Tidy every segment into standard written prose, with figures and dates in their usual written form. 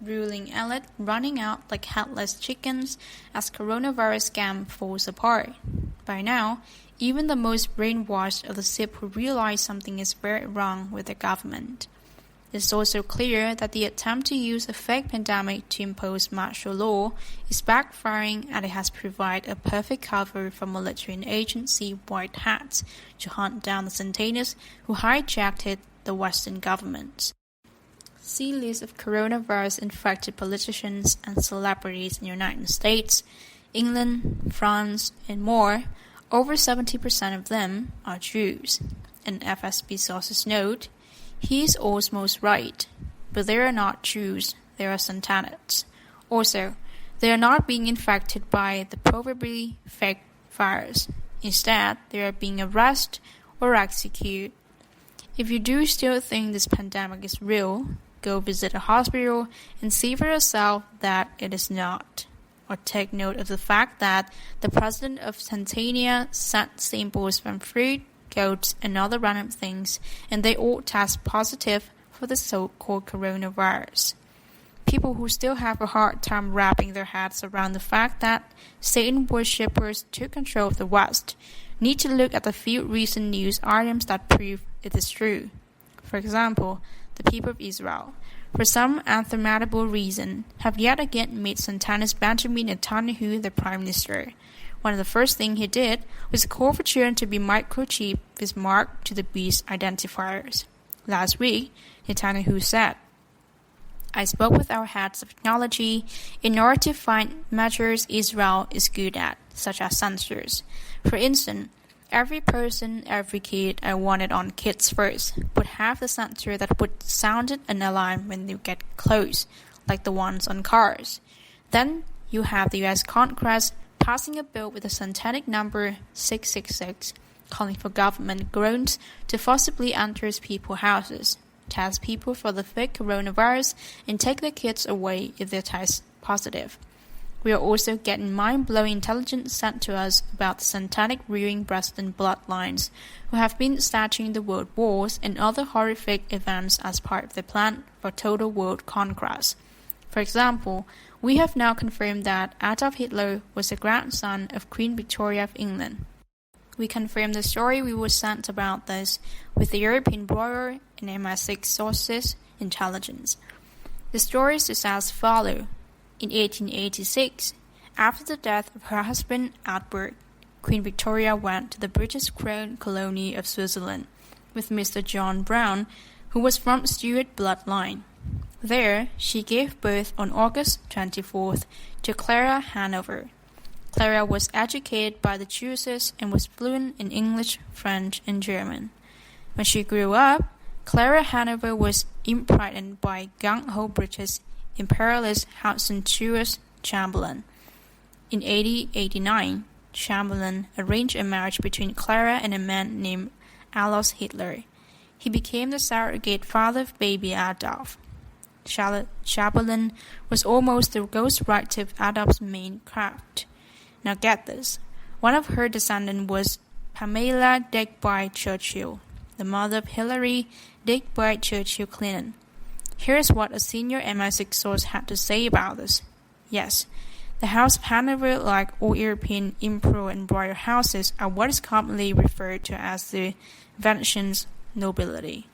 ruling elite running out like headless chickens as coronavirus scam falls apart. By now, even the most brainwashed of the SIP will realize something is very wrong with their government. It's also clear that the attempt to use a fake pandemic to impose martial law is backfiring, and it has provided a perfect cover for military and agency white hats to hunt down the centennials who hijacked the Western governments. See list of coronavirus-infected politicians and celebrities in the United States, England, France, and more. Over 70% of them are Jews. An FSB sources note, he's almost right, but they are not Jews, they are Santanists. Also, they are not being infected by the probably fake virus. Instead, they are being arrested or executed. If you do still think this pandemic is real, go visit a hospital and see for yourself that it is not. Or take note of the fact that the president of Tanzania sent samples from fruit, goats, and other random things, and they all test positive for the so-called coronavirus. People who still have a hard time wrapping their heads around the fact that Satan worshippers took control of the West need to look at the few recent news items that prove it is true. For example, the people of Israel, for some unfathomable reason, have yet again made Santanist Benjamin Netanyahu the prime minister. One of the first things he did was call for children to be microchipped with marked to the beast identifiers. Last week, Netanyahu said, I spoke with our heads of technology in order to find measures Israel is good at, such as sensors. For instance, every person, every kid I wanted on Kids First would have the sensor that would sound an alarm when they get close, like the ones on cars. Then you have the US Congress passing a bill with the satanic number 666, calling for government grants to forcibly enter people's houses, test people for the fake coronavirus, and take their kids away if they test positive. We are also getting mind-blowing intelligence sent to us about the satanic ruling Western bloodlines who have been staging the world wars and other horrific events as part of their plan for total world conquest. For example, we have now confirmed that Adolf Hitler was the grandson of Queen Victoria of England. We confirmed the story we were sent about this with the European Bureau and MI6 sources intelligence. The story is as follows. In 1886, after the death of her husband Albert, Queen Victoria went to the British Crown colony of Switzerland with Mr. John Brown, who was from Stuart bloodline. There, she gave birth on August 24th to Clara Hanover. Clara was educated by the Jesuits and was fluent in English, French, and German. When she grew up, Clara Hanover was impregnated by gung-ho British imperialist Hudson Stuart Chamberlain. In 1889, Chamberlain arranged a marriage between Clara and a man named Alois Hitler. He became the surrogate father of baby Adolf. Chamberlain was almost the ghostwriter of Adolf's main craft. Now get this. One of her descendants was Pamela Digby Churchill, the mother of Hillary Digby Churchill Clinton. Here's what a senior MI6 source had to say about this. Yes, the House of Hanover, like all European imperial and royal houses, are what is commonly referred to as the Venetian nobility.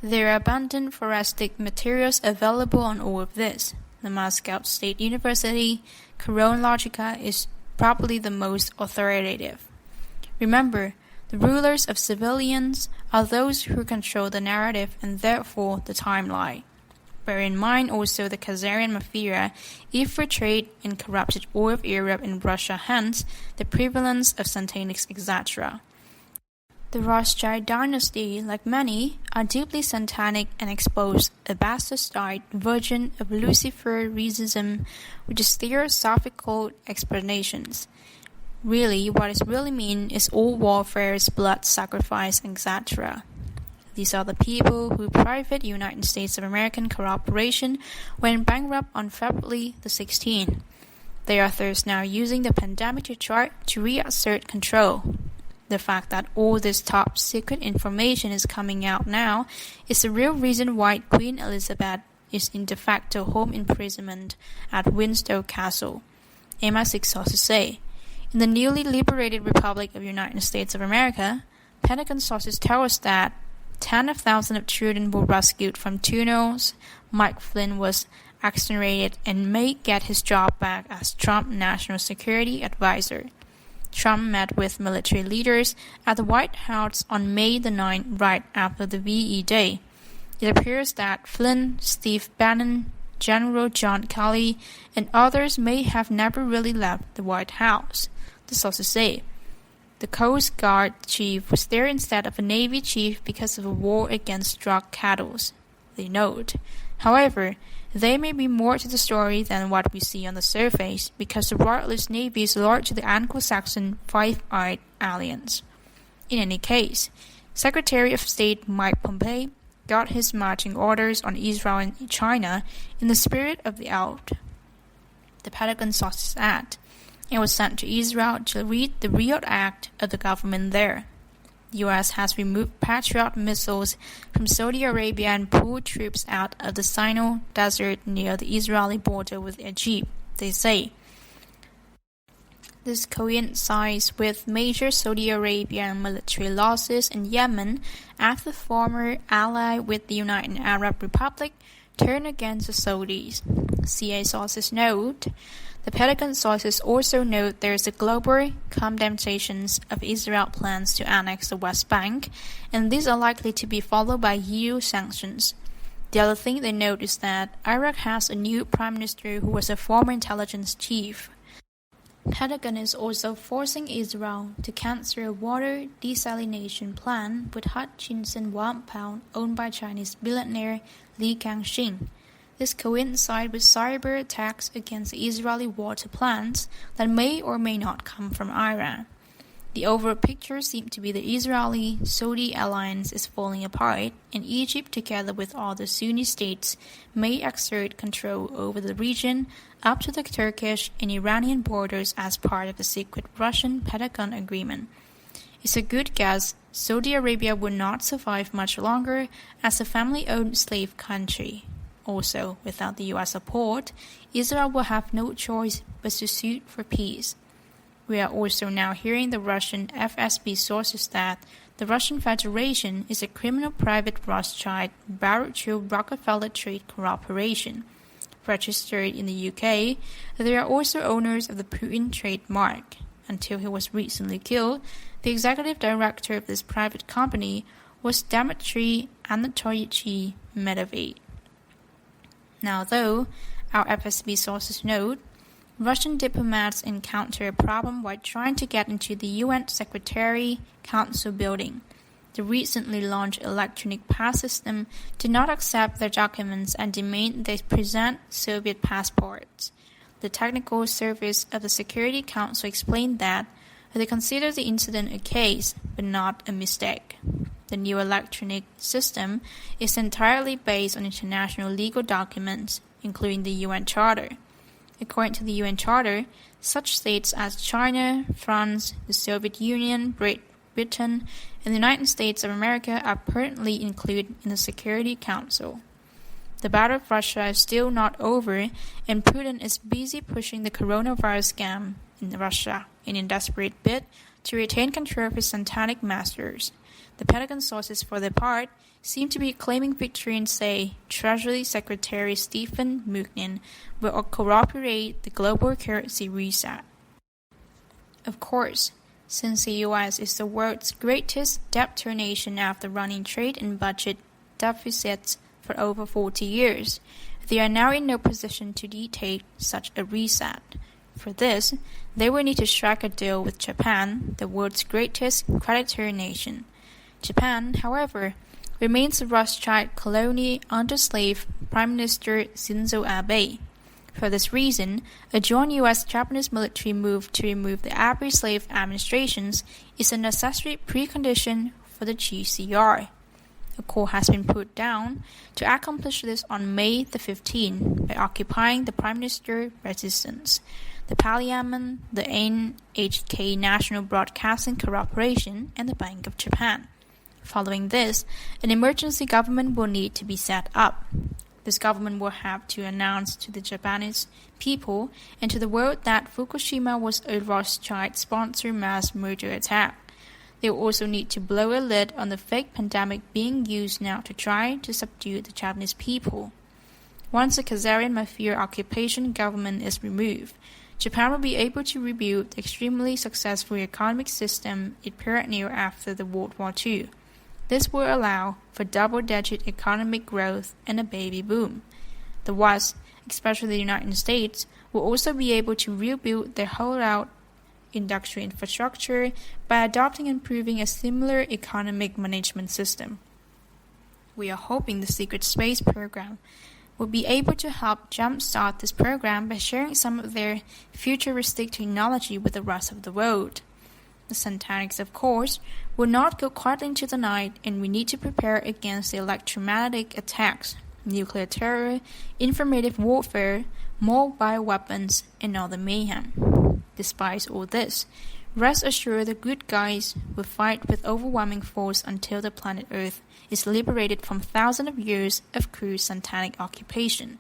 There are abundant forensic materials available on all of this. The Moscow State University Chronologica is probably the most authoritative. Remember, the rulers of civilians are those who control the narrative and therefore the timeline. Bear in mind also the Khazarian mafia infiltrated and corrupted all of Europe and Russia, hence the prevalence of satanics, etc. The Rothschild dynasty, like many, are deeply satanic and expose a bastardized version of Luciferianism with its theosophical explanations. Really, what it really means is all warfare, blood sacrifice, etc. These are the people who private United States of American corporation went bankrupt on February the 16th. They are thus now using the pandemic to try to reassert control. The fact that all this top secret information is coming out now is the real reason why Queen Elizabeth is in de facto home imprisonment at Windsor Castle, MI6 sources say. In the newly liberated Republic of the United States of America, Pentagon sources tell us that tens of thousands of children were rescued from tunnels. Mike Flynn was exonerated and may get his job back as Trump National Security Advisor. Trump met with military leaders at the White House on May the 9th, right after the VE Day. It appears that Flynn, Steve Bannon, General John Kelly, and others may have never really left the White House, the sources say. The Coast Guard chief was there instead of a Navy chief because of a war against drug cartels, they note. However, there may be more to the story than what we see on the surface because the Royalist Navy is large to the Anglo-Saxon Five-Eyed Alliance. In any case, Secretary of State Mike Pompeo got his marching orders on Israel and China in the spirit of the oath. The Pentagon sources add, and was sent to Israel to read the real act of the government there. The U.S. has removed Patriot missiles from Saudi Arabia and pulled troops out of the Sinai Desert near the Israeli border with Egypt, they say. This coincides with major Saudi Arabian military losses in Yemen after the former ally with the United Arab Republic turned against the Saudis. CIA sources note. The Pentagon sources also note there is a global condemnation of Israel's plans to annex the West Bank, and these are likely to be followed by EU sanctions. The other thing they note is that Iraq has a new prime minister who was a former intelligence chief. Pentagon is also forcing Israel to cancel a water desalination plan with Hutchinson compound owned by Chinese billionaire Li Kangxing. This coincides with cyber attacks against Israeli water plants that may or may not come from Iran. The overall picture seems to be the Israeli-Saudi alliance is falling apart, and Egypt, together with other Sunni states, may exert control over the region up to the Turkish and Iranian borders as part of the secret Russian-Pentagon agreement. It's a good guess Saudi Arabia will not survive much longer as a family-owned slave country. Also, without the U.S. support, Israel will have no choice but to sue for peace. We are also now hearing the Russian FSB sources that the Russian Federation is a criminal private Rothschild Baruch Rockefeller Trade Corporation. Registered in the UK, they are also owners of the Putin trademark. Until he was recently killed, the executive director of this private company was Dmitry Anatolyevich Medvedev. Now, though, our FSB sources note, Russian diplomats encounter a problem while trying to get into the UN Secretary Council building. The recently launched electronic pass system did not accept their documents and demand they present Soviet passports. The technical service of the Security Council explained that they consider the incident a case, but not a mistake. The new electronic system is entirely based on international legal documents, including the UN Charter. According to the UN Charter, such states as China, France, the Soviet Union, Britain, and the United States of America are permanently included in the Security Council. The battle of Russia is still not over, and Putin is busy pushing the coronavirus scam in Russia in a desperate bid to retain control of his satanic masters. The Pentagon sources, for their part, seem to be claiming victory and say Treasury Secretary Stephen Mnuchin will cooperate the global currency reset. Of course, since the U.S. is the world's greatest debtor nation after running trade and budget deficits for over 40 years, they are now in no position to dictate such a reset. For this, they will need to strike a deal with Japan, the world's greatest creditor nation. Japan, however, remains a Rothschild colony under slave Prime Minister Shinzo Abe. For this reason, a joint U.S.-Japanese military move to remove the Abe slave administrations is a necessary precondition for the GCR. A call has been put down to accomplish this on May the 15th by occupying the Prime Minister residence, the Parliament, the NHK National Broadcasting Corporation, and the Bank of Japan. Following this, an emergency government will need to be set up. This government will have to announce to the Japanese people and to the world that Fukushima was a Rothschild-sponsored mass murder attack. They will also need to blow a lid on the fake pandemic being used now to try to subdue the Japanese people. Once the Khazarian mafia occupation government is removed, Japan will be able to rebuild the extremely successful economic system it pioneered after the World War II. This will allow for double-digit economic growth and a baby boom. The West, especially the United States, will also be able to rebuild their holdout industrial infrastructure by adopting and improving a similar economic management system. We are hoping the secret space program will be able to help jumpstart this program by sharing some of their futuristic technology with the rest of the world. The Satanics, of course, will not go quietly into the night, and we need to prepare against the electromagnetic attacks, nuclear terror, informative warfare, mobile weapons, and all the mayhem. Despite all this, rest assured the good guys will fight with overwhelming force until the planet Earth is liberated from thousands of years of cruel satanic occupation.